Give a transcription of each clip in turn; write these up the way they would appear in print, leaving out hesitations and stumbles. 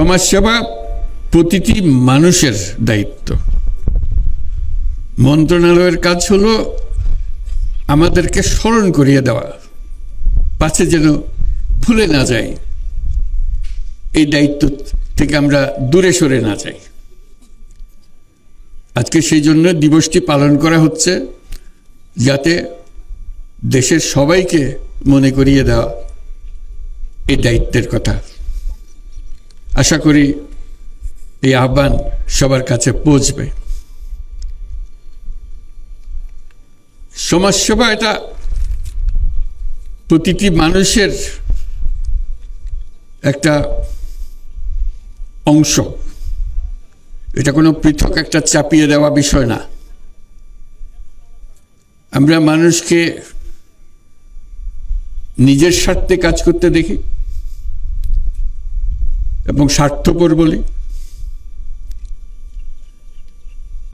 সমাজসেবা প্রতিটি মানুষের দায়িত্ব। মন্ত্রণালয়ের কাজ হলো আমাদেরকে স্মরণ করিয়ে দেওয়া, পাছে যেন ভুলে না যাই, এই দায়িত্ব থেকে আমরা দূরে সরে না যাই। আজকে সেই জন্য দিবসটি পালন করা হচ্ছে, যাতে দেশের সবাইকে মনে করিয়ে দেওয়া এই দায়িত্বের কথা। আশা করি এই আহ্বান সবার কাছে পৌঁছবে। সমাজসেবা এটা প্রতিটি মানুষের একটা অংশ, এটা কোনো পৃথক একটা চাপিয়ে দেওয়া বিষয় না। আমরা মানুষকে নিজের স্বার্থে কাজ করতে দেখি এবং স্বার্থপর বলি।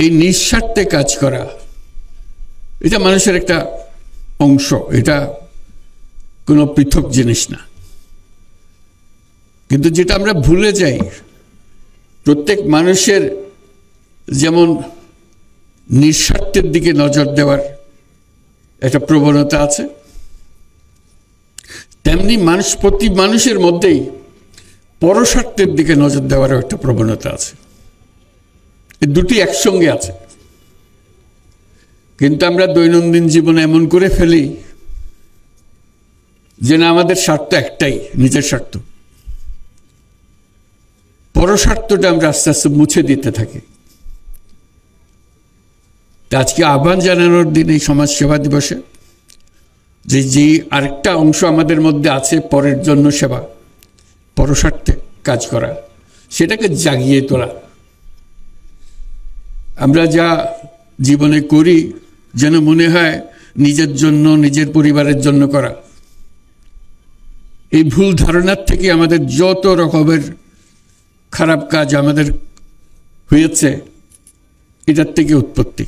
এই নিঃস্বার্থে কাজ করা এটা মানুষের একটা অংশ, এটা কোনো পৃথক জিনিস না। কিন্তু যেটা আমরা ভুলে যাই, প্রত্যেক মানুষের যেমন নিঃস্বার্থের দিকে নজর দেওয়ার একটা প্রবণতা আছে, তেমনি প্রতি মানুষের মধ্যেই পরস্বার্থের দিকে নজর দেওয়ারও একটা প্রবণতা আছে। এই দুটি একসঙ্গে আছে। কিন্তু আমরা দৈনন্দিন জীবনে এমন করে ফেলি যে না, আমাদের স্বার্থ একটাই, নিজের স্বার্থ। পরস্বার্থটা আমরা আস্তে আস্তে মুছে দিতে থাকি। আজকে আহ্বান জানানোর দিন এই সমাজসেবা দিবসে, যে আরেকটা অংশ আমাদের মধ্যে আছে, পরের জন্য সেবা, পরস্বার্থে কাজ করা, সেটাকে জাগিয়ে তোলা। আমরা যা জীবনে করি যেন মনে হয় নিজের জন্য, নিজের পরিবারের জন্য করা। এই ভুল ধারণার থেকে আমাদের যত রকমের খারাপ কাজ আমাদের হয়েছে, এটার থেকে উৎপত্তি।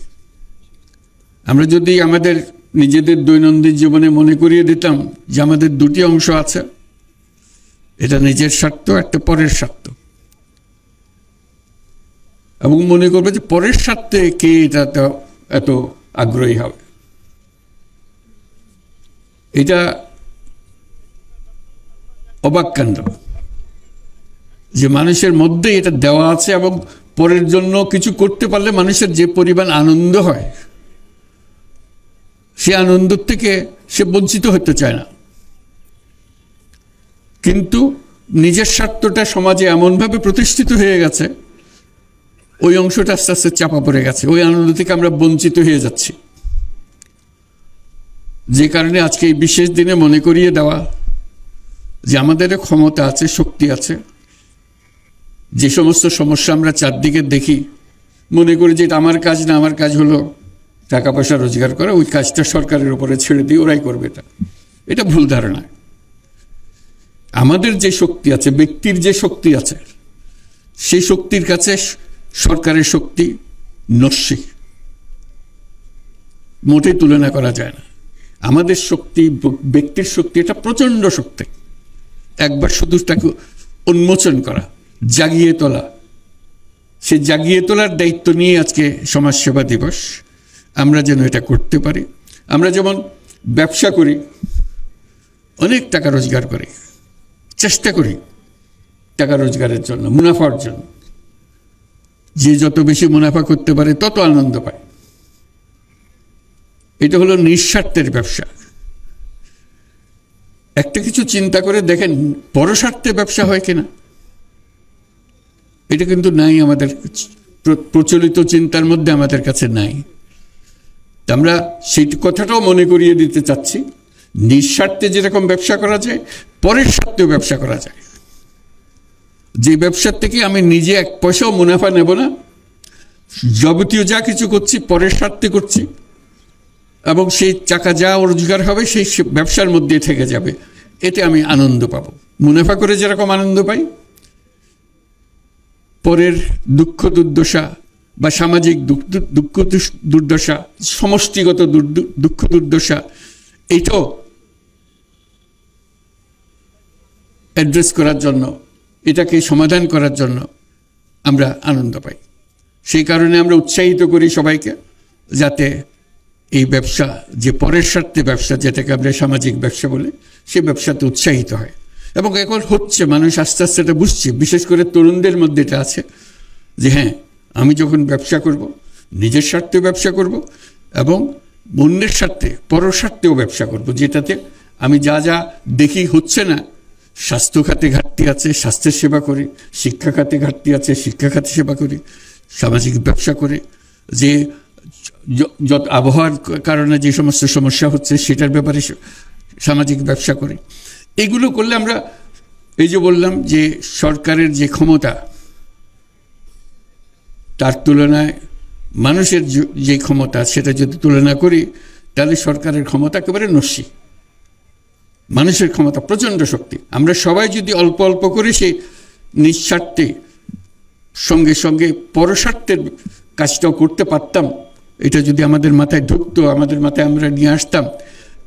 আমরা যদি আমাদের নিজেদের দৈনন্দিন জীবনে মনে করিয়ে দিতাম যে আমাদের দুটি অংশ আছে, এটা নিজের স্বার্থ, একটা পরের স্বার্থ, এবং মনে করবে যে পরের স্বার্থে কে এটা এত আগ্রহী হবে, এটা অবাক কাণ্ড যে মানুষের মধ্যে এটা দেওয়া আছে। এবং পরের জন্য কিছু করতে পারলে মানুষের যে পরিমাণ আনন্দ হয়, সে আনন্দ থেকে সে বঞ্চিত হতে চায় না। কিন্তু নিজের স্বার্থটা সমাজে এমনভাবে প্রতিষ্ঠিত হয়ে গেছে, ওই অংশটা আস্তে আস্তে চাপা পড়ে গেছে, ওই আনন্দ থেকে আমরা বঞ্চিত হয়ে যাচ্ছি। যে কারণে আজকে এই বিশেষ দিনে মনে করিয়ে দেওয়া যে আমাদের ক্ষমতা আছে, শক্তি আছে। যে সমস্ত সমস্যা আমরা চারদিকে দেখি, মনে করি যে এটা আমার কাজ না, আমার কাজ হলো টাকা পয়সা রোজগার করা, ওই কাজটা সরকারের উপরে ছেড়ে দিই, ওরাই করবে। এটা ভুল ধারণা। আমাদের যে শক্তি আছে, ব্যক্তির যে শক্তি আছে, সেই শক্তির কাছে সরকারের শক্তি নস্যি, মোটেই তুলনা করা যায় না। আমাদের শক্তি, ব্যক্তির শক্তি, এটা প্রচণ্ড শক্তি। একবার শুধু তাকে উন্মোচন করা, জাগিয়ে তোলা, সে জাগিয়ে তোলার দায়িত্ব নিয়ে আজকে সমাজসেবা দিবস। আমরা যেন এটা করতে পারি। আমরা যেমন ব্যবসা করি, অনেক টাকা রোজগার করি, চেষ্টা করি টাকা রোজগারের জন্য, মুনাফার জন্য। যে যত বেশি মুনাফা করতে পারে তত আনন্দ পায়। এটা হলো নিঃস্বার্থের ব্যবসা। একটা কিছু চিন্তা করে দেখেন, পরস্বার্থে ব্যবসা হয় কিনা। এটা কিন্তু নাই, আমাদের প্রচলিত চিন্তার মধ্যে আমাদের কাছে নাই। আমরা সেই কথাটাও মনে করিয়ে দিতে চাচ্ছি, নিঃস্বার্থে যেরকম ব্যবসা করা যায়, পরের স্বার্থেও ব্যবসা করা যায়। যে ব্যবসার থেকে আমি নিজে এক পয়সাও মুনাফা নেব না, যাবতীয় যা কিছু করছি পরের স্বার্থে করছি, এবং সেই টাকা যা রোজগার হবে সেই ব্যবসার মধ্যে থেকে যাবে, এতে আমি আনন্দ পাব। মুনাফা করে যেরকম আনন্দ পাই, পরের দুঃখ দুর্দশা বা সামাজিক দুঃখ দুর্দশা, সমষ্টিগত দুঃখ দুর্দশা, এইটাও অ্যাড্রেস করার জন্য এটাকে সমাধান করার জন্য আমরা আনন্দ পাই। সেই কারণে আমরা উৎসাহিত করি সবাইকে, যাতে এই ব্যবসা, যে পরের স্বার্থে ব্যবসা, যেটাকে আমরা সামাজিক ব্যবসা বলি, সে ব্যবসাতে উৎসাহিত হয়। এবং এখন হচ্ছে, মানুষ আস্তে আস্তে এটা বুঝছে, বিশেষ করে তরুণদের মধ্যে এটা আছে যে হ্যাঁ, আমি যখন ব্যবসা করব, নিজের স্বার্থে ব্যবসা করব এবং অন্যের স্বার্থে, পরের স্বার্থেও ব্যবসা করব, যেটাতে আমি যা যা দেখি হচ্ছে না, স্বাস্থ্য খাতে ঘাটতি আছে, স্বাস্থ্যের সেবা করি, শিক্ষা খাতে ঘাটতি আছে, শিক্ষা খাতে সেবা করি, সামাজিক ব্যবসা করে যে যত আবহাওয়ার কারণে যে সমস্ত সমস্যা হচ্ছে সেটার ব্যাপারে সামাজিক ব্যবসা করি। এগুলো করলে আমরা, এই যে বললাম যে সরকারের যে ক্ষমতা, তার তুলনায় মানুষের যে ক্ষমতা, সেটা যদি তুলনা করি, তাহলে সরকারের ক্ষমতা একেবারে নস্যি, মানুষের ক্ষমতা প্রচণ্ড শক্তি। আমরা সবাই যদি অল্প অল্প করে সেই নিঃস্বার্থে সঙ্গে সঙ্গে পরস্বার্থের কাজটাও করতে পারতাম, এটা যদি আমাদের মাথায় ঢুকতো, আমাদের মাথায় আমরা নিয়ে আসতাম,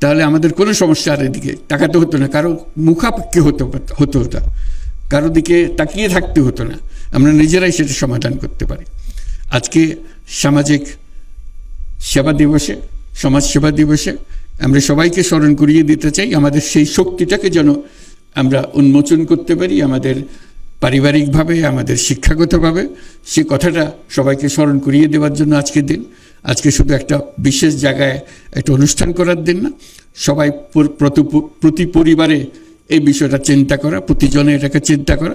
তাহলে আমাদের কোনো সমস্যা আর এদিকে তাকাতে হতো না, কারো মুখাপেক্ষি হতো না, কারো দিকে তাকিয়ে থাকতে হতো না, আমরা নিজেরাই সেটা সমাধান করতে পারি। আজকে সামাজিক সেবা দিবসে, সমাজ সেবা দিবসে আমরা সবাইকে স্মরণ করিয়ে দিতে চাই, আমাদের সেই শক্তিটাকে যেন আমরা উন্মোচন করতে পারি, আমাদের পারিবারিকভাবে, আমাদের শিক্ষাগতভাবে। সে কথাটা সবাইকে স্মরণ করিয়ে দেওয়ার জন্য আজকের দিন। আজকে শুধু একটা বিশেষ জায়গায় একটা অনুষ্ঠান করার দিন না, সবাই প্রতি পরিবারে এই বিষয়টা চিন্তা করা, প্রতিজনে এটাকে চিন্তা করা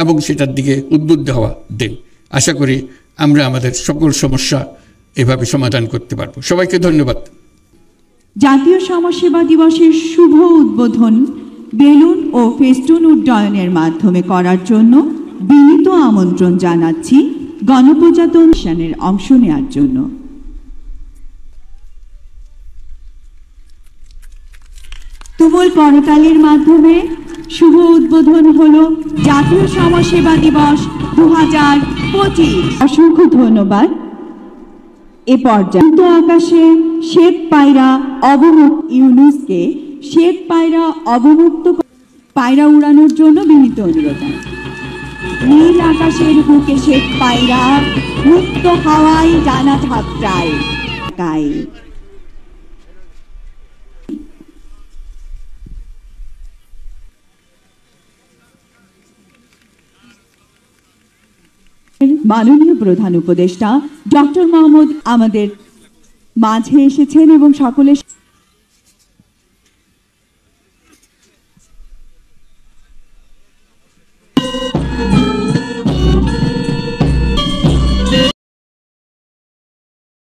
এবং সেটার দিকে উদ্বুদ্ধ হওয়া দিন। আশা করি আমরা আমাদের সকল সমস্যা এভাবে সমাধান করতে পারবো। সবাইকে ধন্যবাদ। জাতীয় সমাজসেবা দিবসের শুভ উদ্বোধন বেলুন ও ফেস্টুন উড্ডয়নের মাধ্যমে করার জন্য বিনীত আমন্ত্রণ জানাচ্ছি গণপ্রজাতন্ত্রী মিশনের অংশ নেওয়ার জন্য। তুমুল করতালির মাধ্যমে শুভ উদ্বোধন হলো জাতীয় সমাজসেবা দিবস 2025। অসংখ্য ধন্যবাদ। এ পর্যায়ে আকাশে শ্বেত পায়রা অবমুক্ত ইউনুসকে শ্বেত পায়রা অবমুক্ত পায়রা উড়ানোর জন্য বিনীত অনুরোধ। নীল আকাশের বুকে শ্বেত পায়রা মুক্ত হাওয়ায় ডানা ঝাপটায়। মাননীয় প্রধান উপদেষ্টা ডক্টর মোহাম্মদ আমাদের মাঝে এসেছেন এবং সকলের